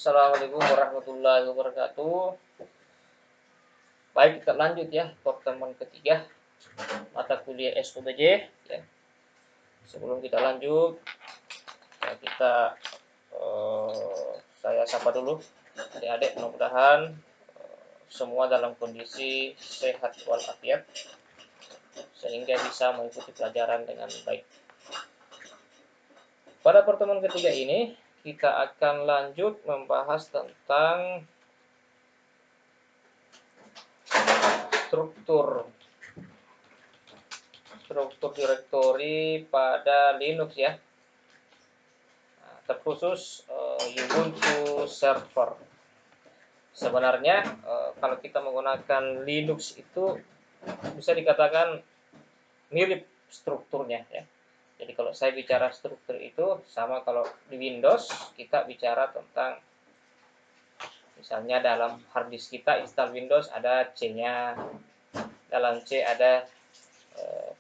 Assalamualaikum warahmatullahi wabarakatuh. Baik, kita lanjut ya pertemuan ketiga mata kuliah SOBJ ya. Sebelum kita lanjut ya, saya sapa dulu adik-adik, mudah-mudahan semua dalam kondisi sehat walafiat sehingga bisa mengikuti pelajaran dengan baik. Pada pertemuan ketiga ini kita akan lanjut membahas tentang struktur direktori pada Linux ya, terkhusus Ubuntu server. Sebenarnya kalau kita menggunakan Linux itu bisa dikatakan mirip strukturnya ya. Jadi kalau saya bicara struktur itu sama kalau di Windows kita bicara tentang misalnya dalam hard disk kita install Windows ada C-nya, dalam C ada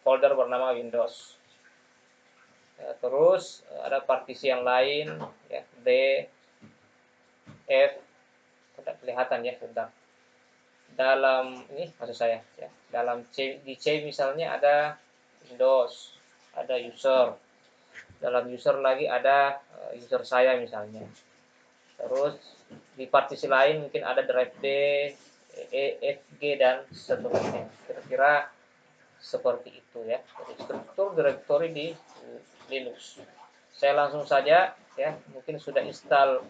folder bernama Windows. Terus ada partisi yang lain ya, D, F, tidak kelihatan ya bentar. Dalam ini maksud saya ya, dalam C, di C misalnya ada Windows, ada user. Dalam user lagi ada user saya misalnya. Terus di partisi lain mungkin ada drive D, E, F, G dan seterusnya. Kira-kira seperti itu ya. Jadi struktur direktori di Linux. Saya langsung saja ya, mungkin sudah install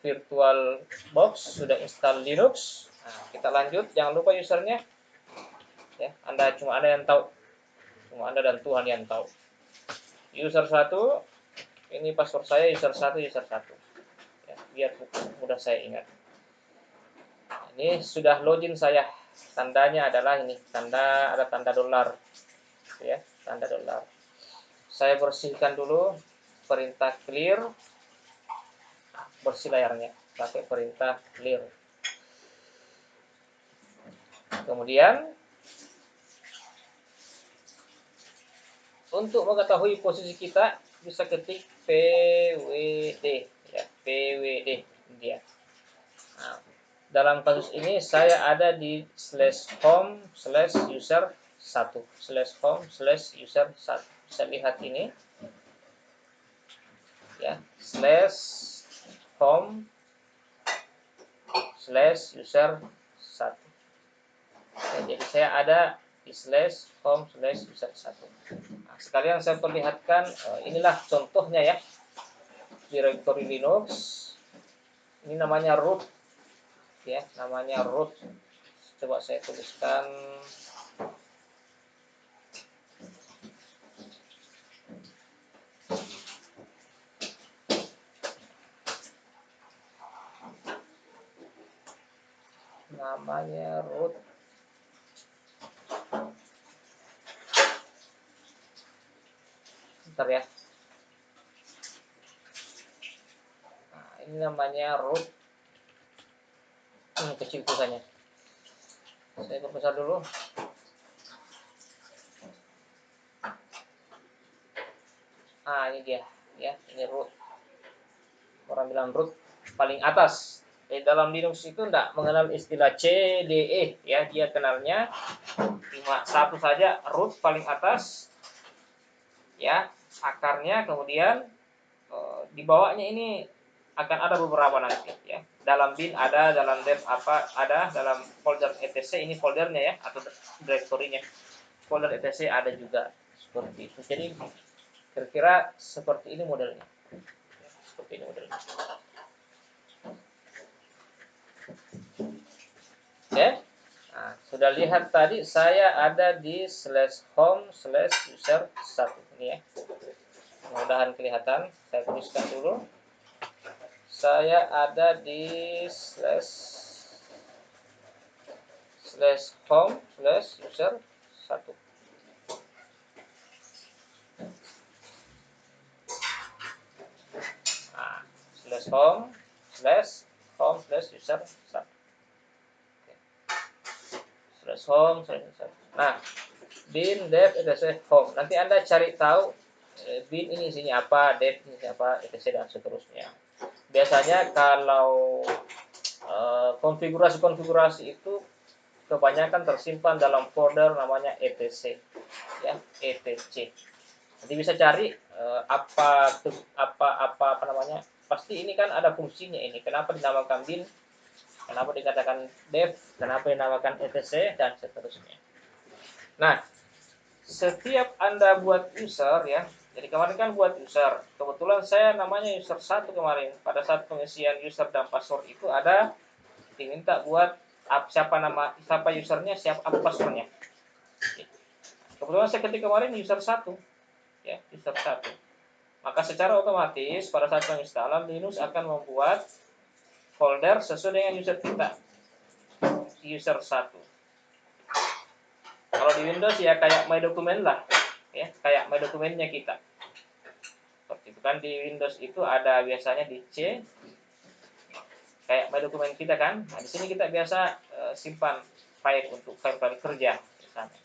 VirtualBox, sudah install Linux. Nah, kita lanjut, jangan lupa usernya ya. Cuma Anda yang tahu. Cuma Anda dan Tuhan yang tahu. User 1, ini password saya user 1 ya, biar mudah saya ingat. Nah, ini sudah login saya. Tandanya adalah ini, ada tanda dolar ya, tanda dolar. Saya bersihkan dulu perintah clear, bersih layarnya pakai perintah clear. Kemudian untuk mengetahui posisi kita bisa ketik pwd ya, pwd dia. Nah, dalam kasus ini saya ada di /home/user 1 /home/user 1. Bisa lihat ini ya, /home/user 1. Ya, jadi saya ada di /home/user 1. Nah, sekalian saya perlihatkan, inilah contohnya ya, direktori Linux. Ini namanya root ya, namanya root. Coba saya tuliskan namanya root. Bentar ya. Nah, ini namanya root. Kecil tulisannya. Saya perbesar dulu. Ah, ini dia ya, ini root. Orang bilang root paling atas. Dalam Linux itu tidak mengenal istilah C, D, E ya, dia kenalnya cuma satu saja, root paling atas ya, akarnya. Kemudian di bawahnya ini akan ada beberapa nanti ya. Dalam bin ada, dalam dev apa ada, dalam folder etc ini foldernya ya, atau direktorinya. Folder etc ada juga seperti itu. Jadi kira-kira seperti ini modelnya. Seperti ini modelnya. Oke. Nah, sudah lihat tadi saya ada di /home/user 1 ini ya. Mudah-mudahan kelihatan. Saya tuliskan dulu. Saya ada di /home/user 1. Nah, /home/user 1. /home/user. Nah, bin dev etc home. Nanti Anda cari tahu bin ini isinya apa, dev ini apa, etc dan seterusnya. biasanya kalau konfigurasi itu kebanyakan tersimpan dalam folder namanya etc, ya, etc. Nanti bisa cari apa namanya. Pasti ini kan ada fungsinya ini. Kenapa dinamakan bin? Kenapa dikatakan dev? Kenapa dinamakan etc dan seterusnya. Nah, setiap Anda buat user ya. Jadi kemarin kan buat user. Kebetulan saya namanya user 1 kemarin. Pada saat pengisian user dan password itu ada diminta buat siapa usernya, apa passwordnya. Kebetulan saya ketik kemarin user 1, ya, user 1. Maka secara otomatis pada saat penginstalan Linux akan membuat folder sesuai dengan user kita, user 1. Kalau di Windows ya kayak My Document lah, ya, kayak My Documentnya kita. Seperti itu kan di Windows itu ada biasanya di C, kayak My Document kita kan. Nah, di sini kita biasa simpan file untuk file-file kerja misalnya.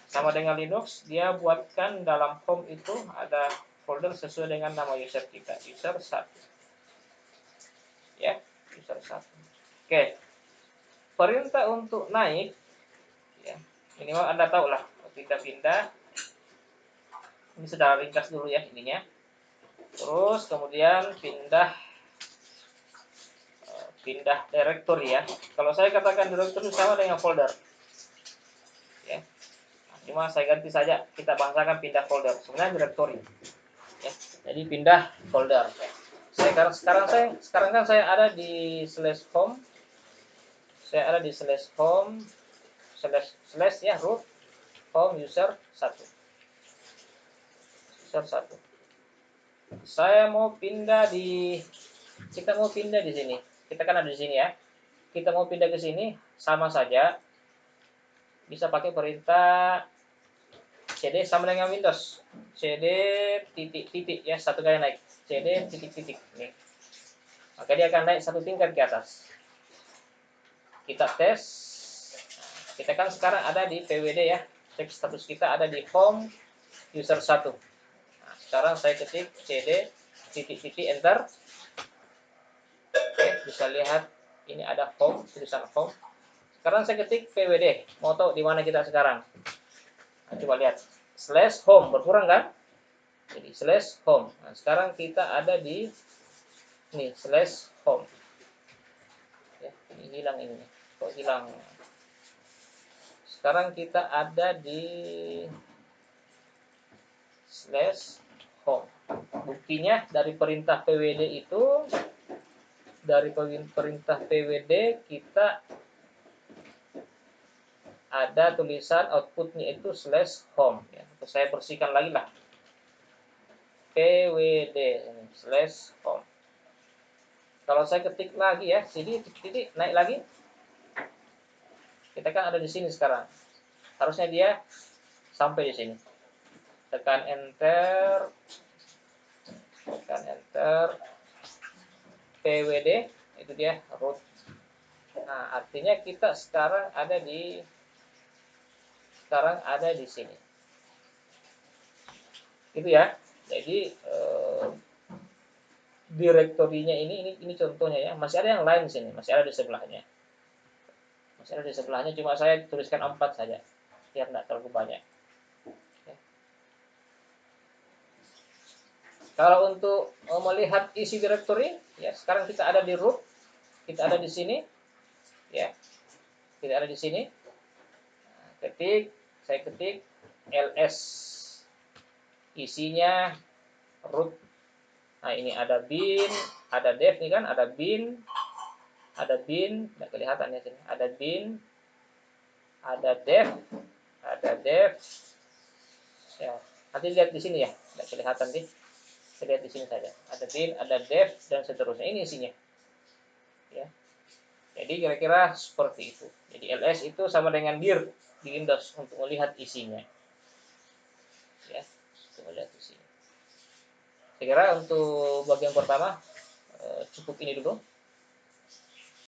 Sama dengan Linux, dia buatkan dalam home itu ada folder sesuai dengan nama user kita, user 1. Ya, user 1. Oke. Perintah untuk naik, ya, minimal Anda tahu lah, pindah-pindah. Ini secara ringkas dulu ya ininya. Terus kemudian pindah directory ya. Kalau saya katakan directory sama dengan folder. Ya. Cuma saya ganti saja, kita bahasakan pindah folder. Sebenarnya directory. Ya. Jadi pindah folder. Sekarang kan saya ada di /home. Saya ada di /home / ya root home user 1. User 1. Kita mau pindah di sini. Kita kan ada di sini ya. Kita mau pindah ke sini sama saja. Bisa pakai perintah cd sama dengan Windows. Cd titik ya, satu kali naik. Cd titik. Nih. Maka dia akan naik satu tingkat ke atas. Kita tes. Kita kan sekarang ada di pwd ya. Status kita ada di home user 1. Nah, sekarang saya ketik cd titik enter. Oke, bisa lihat ini ada home, tulisan home. Sekarang saya ketik pwd, mau tahu di mana kita sekarang. Nah, coba lihat, /home berkurang kan? Jadi /home. Nah, sekarang kita ada di ini /home. Ya, ini hilang ini. Kok hilang? Sekarang kita ada di /home. Buktinya dari perintah pwd itu, kita ada tulisan outputnya itu /home ya. Saya bersihkan lagi lah, pwd /home. Kalau saya ketik lagi ya, sini titik naik lagi, kita kan ada di sini sekarang. Harusnya dia sampai di sini. Tekan enter, pwd itu dia root. Nah, artinya kita sekarang ada di sini. Itu ya. Jadi direktorinya ini contohnya ya. Masih ada yang lain di sini, masih ada di sebelahnya. Cuma saya tuliskan 4 saja biar tidak terlalu banyak. Ya. Kalau untuk melihat isi direktori ya, sekarang kita ada di root, kita ada di sini ya. Kita ada di sini. Nah, saya ketik ls, isinya root. Nah, ini ada bin, ada dev nih kan, ada bin, tidak kelihatan ya sini. Ada bin, ada dev, ya. Nanti lihat di sini ya, tidak kelihatan nih. Saya lihat di sini saja. Ada bin, ada dev dan seterusnya. Ini isinya. Ya. Jadi kira-kira seperti itu. Jadi ls itu sama dengan dir di Windows untuk melihat isinya. Ya, untuk melihat isinya. Saya kira untuk bagian pertama cukup ini dulu.